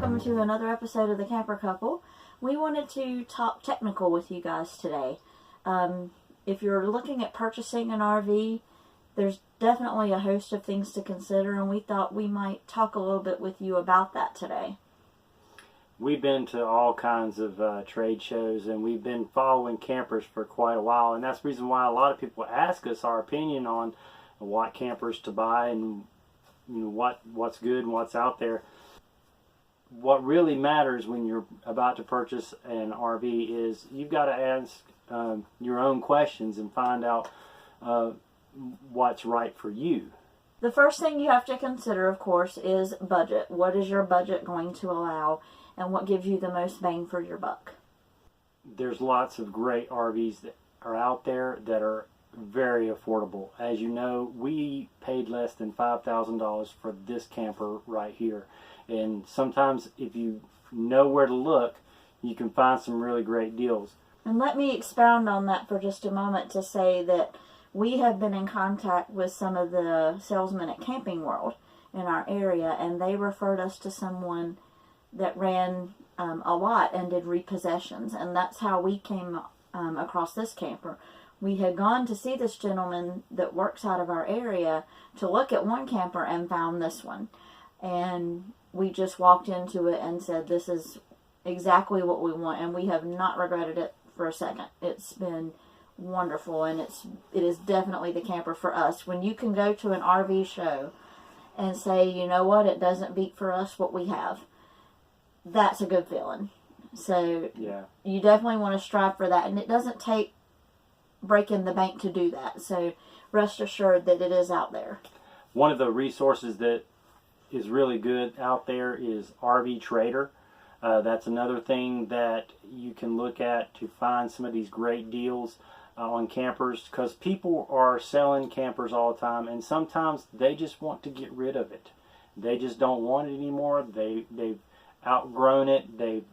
welcome to another episode of the Camper Couple. We wanted to talk technical with you guys today. If you're looking at purchasing an RV, there's definitely a host of things to consider, and we thought we might talk a little bit with you about that today. We've been to all kinds of trade shows, and we've been following campers for quite a while, and that's the reason why a lot of people ask us our opinion on what campers to buy and what's good and what's out there. What really matters when you're about to purchase an RV is you've got to ask your own questions and find out what's right for you. The first thing you have to consider, of course, is budget. What is your budget going to allow, and what gives you the most bang for your buck? There's lots of great RVs that are out there that are very affordable. As you know, we paid less than $5,000 for this camper right here. And sometimes if you know where to look, you can find some really great deals. And let me expound on that for just a moment to say that we have been in contact with some of the salesmen at Camping World in our area, and they referred us to someone that ran a lot and did repossessions. And that's how we came across this camper. We had gone to see this gentleman that works out of our area to look at one camper and found this one. And we just walked into it and said, this is exactly what we want, and we have not regretted it for a second. It's been wonderful, and it is definitely the camper for us. When you can go to an RV show and say, you know what, it doesn't beat for us what we have, that's a good feeling. So yeah, you definitely want to strive for that, and it doesn't take breaking the bank to do that. So rest assured that it is out there. One of the resources that is really good out there is RV Trader. That's another thing that you can look at to find some of these great deals on campers, because people are selling campers all the time, and sometimes they just want to get rid of it. They just don't want it anymore. They've outgrown it. They've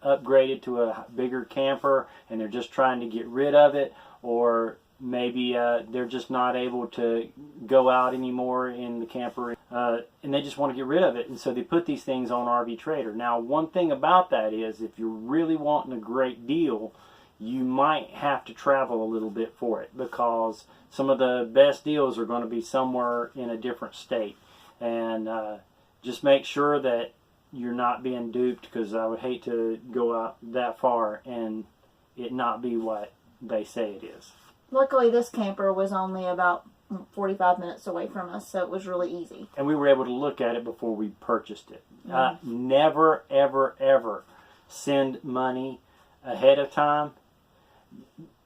upgraded to a bigger camper, and they're just trying to get rid of it, or maybe they're just not able to go out anymore in the camper, and they just want to get rid of it, and so they put these things on RV Trader. Now, one thing about that is, if you're really wanting a great deal, you might have to travel a little bit for it, because some of the best deals are going to be somewhere in a different state. And just make sure that you're not being duped, because I would hate to go out that far and it not be what they say it is. Luckily, this camper was only about 45 minutes away from us, so it was really easy. And we were able to look at it before we purchased it. Never, ever, ever send money ahead of time.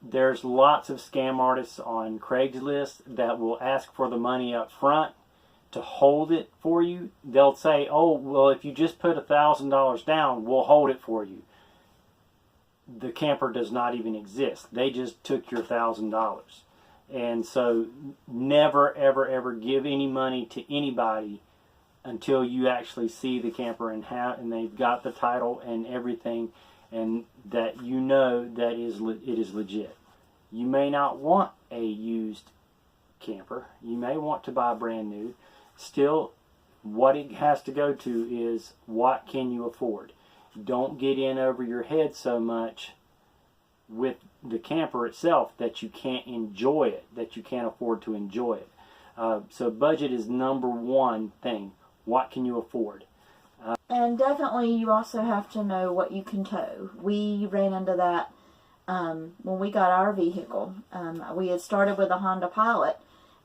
There's lots of scam artists on Craigslist that will ask for the money up front to hold it for you. They'll say, oh, well, if you just put $1,000 down, we'll hold it for you. The camper does not even exist. They just took your $1,000. And so never, ever, ever give any money to anybody until you actually see the camper and they've got the title and everything, and that you know that it is legit. You may not want a used camper. You may want to buy brand new. Still, what it has to go to is, what can you afford? Don't get in over your head so much with the camper itself that you can't enjoy it, that you can't afford to enjoy it. So budget is number one thing. What can you afford? And definitely you also have to know what you can tow. We ran into that when we got our vehicle. We had started with a Honda Pilot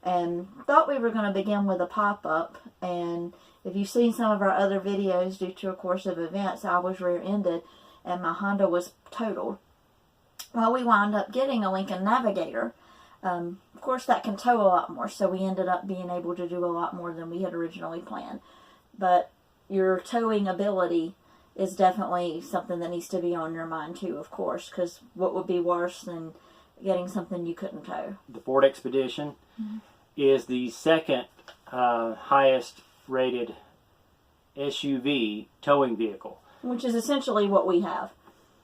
and thought we were going to begin with a pop-up. And if you've seen some of our other videos, due to a course of events, I was rear-ended and my Honda was totaled. Well, we wound up getting a Lincoln Navigator. Of course, that can tow a lot more, so we ended up being able to do a lot more than we had originally planned. But your towing ability is definitely something that needs to be on your mind too, of course, because what would be worse than getting something you couldn't tow? The Ford Expedition is the second highest rated SUV towing vehicle. Which is essentially what we have.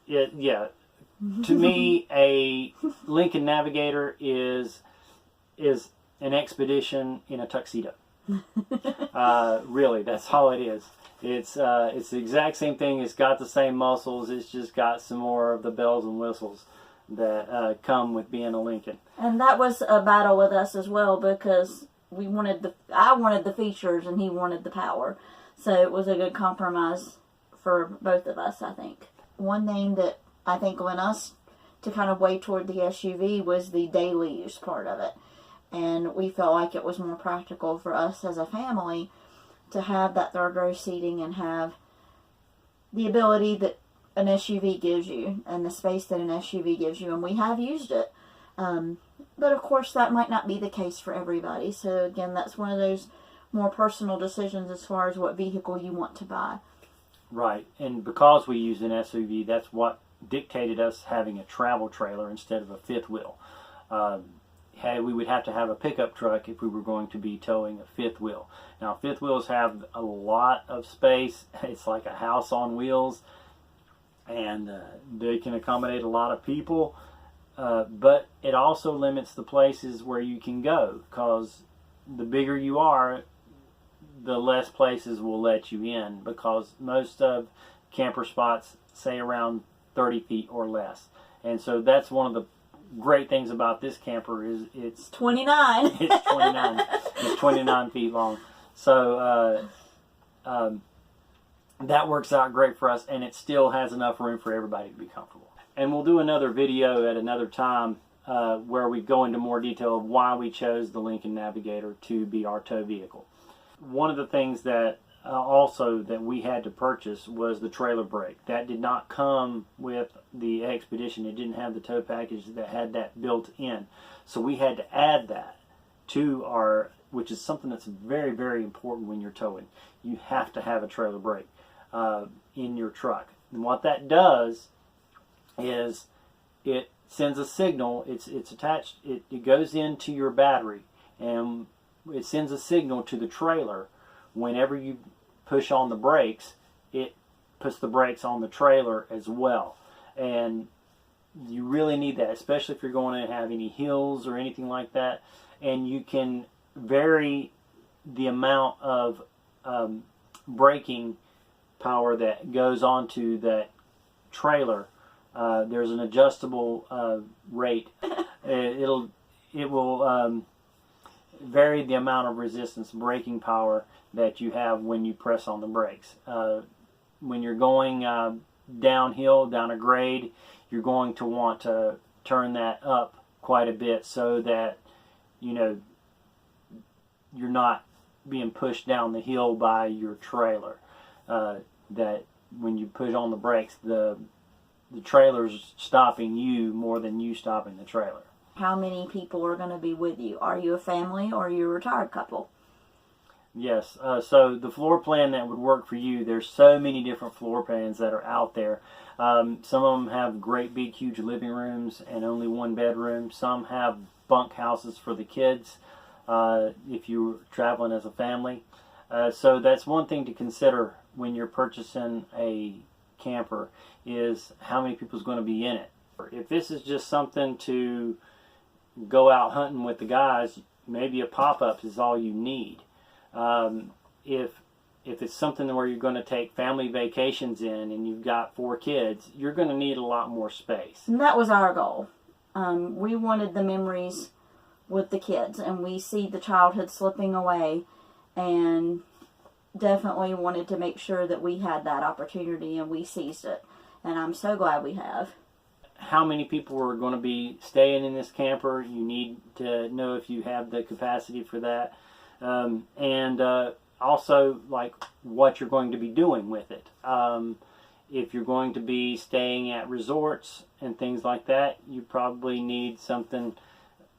Yeah. To me, a Lincoln Navigator is an Expedition in a tuxedo. Really, that's all it is. It's the exact same thing. It's got the same muscles. It's just got some more of the bells and whistles that come with being a Lincoln. And that was a battle with us as well, because I wanted the features and he wanted the power. So it was a good compromise for both of us, I think. One thing that I think led us to kind of weigh toward the SUV was the daily use part of it. And we felt like it was more practical for us as a family to have that third row seating and have the ability that an SUV gives you and the space that an SUV gives you. And we have used it. But of course that might not be the case for everybody. So again, that's one of those more personal decisions as far as what vehicle you want to buy. Right, and because we use an SUV, that's what dictated us having a travel trailer instead of a fifth wheel. We would have to have a pickup truck if we were going to be towing a fifth wheel. Now, fifth wheels have a lot of space. It's like a house on wheels, and they can accommodate a lot of people. But it also limits the places where you can go, because the bigger you are, the less places will let you in, because most of camper spots say around 30 feet or less. And so that's one of the great things about this camper is it's 29. It's 29. It's 29 feet long. So that works out great for us, and it still has enough room for everybody to be comfortable. And we'll do another video at another time where we go into more detail of why we chose the Lincoln Navigator to be our tow vehicle. One of the things that also that we had to purchase was the trailer brake. That did not come with the Expedition. It didn't have the tow package that had that built in. So we had to add that to our, which is something that's very, very important when you're towing. You have to have a trailer brake in your truck. And what that does is it sends a signal. It's attached. It goes into your battery, and it sends a signal to the trailer. Whenever you push on the brakes, it puts the brakes on the trailer as well. And you really need that, especially if you're going to have any hills or anything like that. And you can vary the amount of braking power that goes onto that trailer. There's an adjustable rate. It will vary the amount of resistance braking power that you have when you press on the brakes. When you're going downhill, down a grade, you're going to want to turn that up quite a bit so that you're not being pushed down the hill by your trailer. That when you push on the brakes, the trailer's stopping you more than you stopping the trailer. How many people are going to be with you? Are you a family or are you a retired couple? Yes, so the floor plan that would work for you, there's so many different floor plans that are out there. Some of them have great big huge living rooms and only one bedroom. Some have bunk houses for the kids if you're traveling as a family. So that's one thing to consider when you're purchasing a camper, is how many people is going to be in it. If this is just something to go out hunting with the guys, maybe a pop-up is all you need. If it's something where you're going to take family vacations in and you've got 4 kids, you're going to need a lot more space. And that was our goal. We wanted the memories with the kids, and we see the childhood slipping away, and definitely wanted to make sure that we had that opportunity and we seized it. And I'm so glad we have. How many people are going to be staying in this camper? You need to know if you have the capacity for that. And also, like, what you're going to be doing with it. If you're going to be staying at resorts and things like that, you probably need something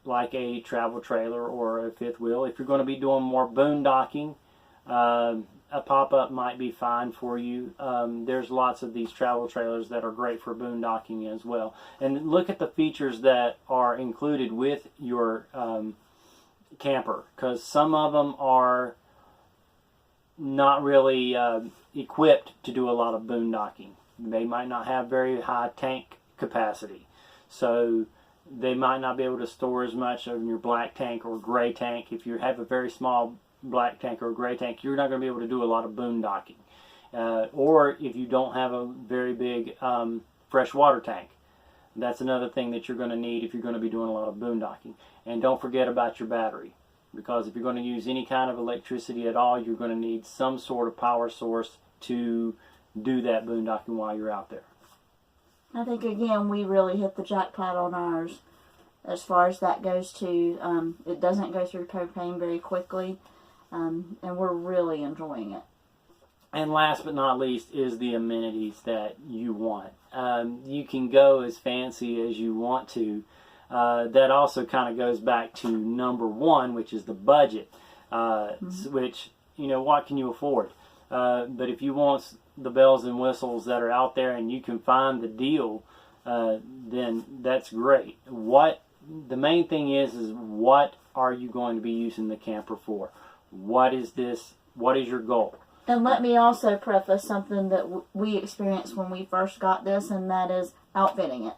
like a travel trailer or a fifth wheel. If you're going to be doing more boondocking, a pop-up might be fine for you. There's lots of these travel trailers that are great for boondocking as well. And look at the features that are included with your camper, because some of them are not really equipped to do a lot of boondocking. They might not have very high tank capacity, so they might not be able to store as much of your black tank or gray tank. If you have a very small black tank or gray tank, you're not going to be able to do a lot of boondocking. or if you don't have a very big freshwater tank. That's another thing that you're going to need if you're going to be doing a lot of boondocking. And don't forget about your battery, because if you're going to use any kind of electricity at all, you're going to need some sort of power source to do that boondocking while you're out there. I think, again, we really hit the jackpot on ours as far as that goes to. It doesn't go through propane very quickly, and we're really enjoying it. And last but not least is the amenities that you want. You can go as fancy as you want to. That also kind of goes back to number one, which is the budget, which, what can you afford? But if you want the bells and whistles that are out there and you can find the deal, then that's great. The main thing is what are you going to be using the camper for? What is your goal? And let me also preface something that we experienced when we first got this, and that is outfitting it.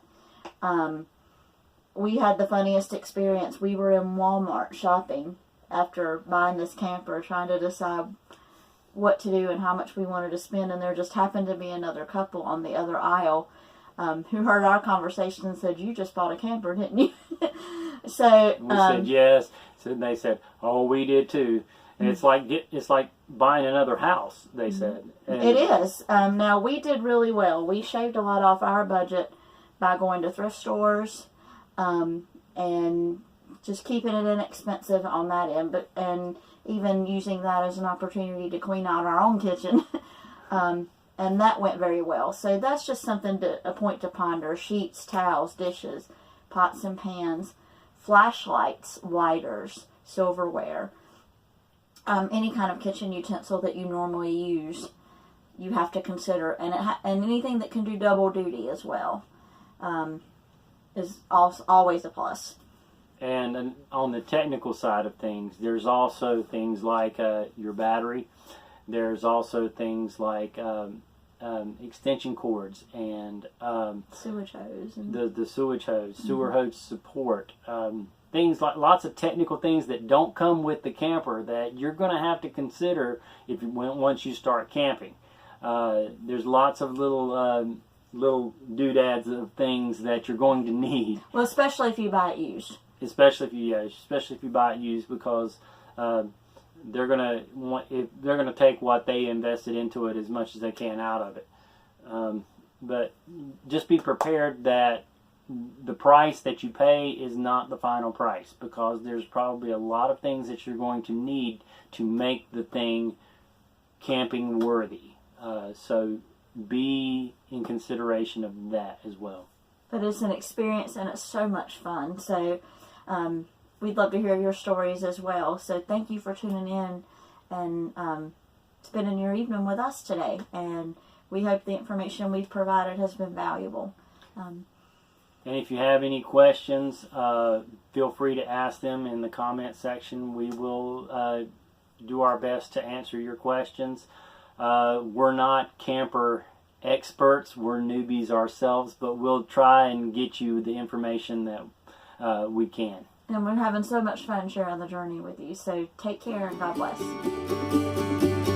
We had the funniest experience. We were in Walmart shopping after buying this camper, trying to decide what to do and how much we wanted to spend, and there just happened to be another couple on the other aisle who heard our conversation and said, "You just bought a camper, didn't you?" So we said yes. So they said, "Oh, we did too." And it's like buying another house, they said. And it is. Now, we did really well. We shaved a lot off our budget by going to thrift stores and just keeping it inexpensive on that end, and even using that as an opportunity to clean out our own kitchen. And that went very well. So that's just something a point to ponder. Sheets, towels, dishes, pots and pans, flashlights, lighters, silverware. Any kind of kitchen utensil that you normally use, you have to consider, and anything that can do double duty as well is always a plus. And on the technical side of things, there's also things like your battery. There's also things like extension cords and sewage hose, the sewage hose, sewer hose support. Things like lots of technical things that don't come with the camper that you're going to have to consider once you start camping. There's lots of little doodads of things that you're going to need. Well, especially if you buy it used. Especially if you buy it used, because they're gonna take what they invested into it as much as they can out of it. But just be prepared that the price that you pay is not the final price, because there's probably a lot of things that you're going to need to make the thing camping worthy. So be in consideration of that as well. But it's an experience and it's so much fun. So we'd love to hear your stories as well. So thank you for tuning in and spending your evening with us today. And we hope the information we've provided has been valuable. And if you have any questions, feel free to ask them in the comment section. We will do our best to answer your questions. We're not camper experts. We're newbies ourselves, but we'll try and get you the information that we can. And we're having so much fun sharing the journey with you. So take care and God bless.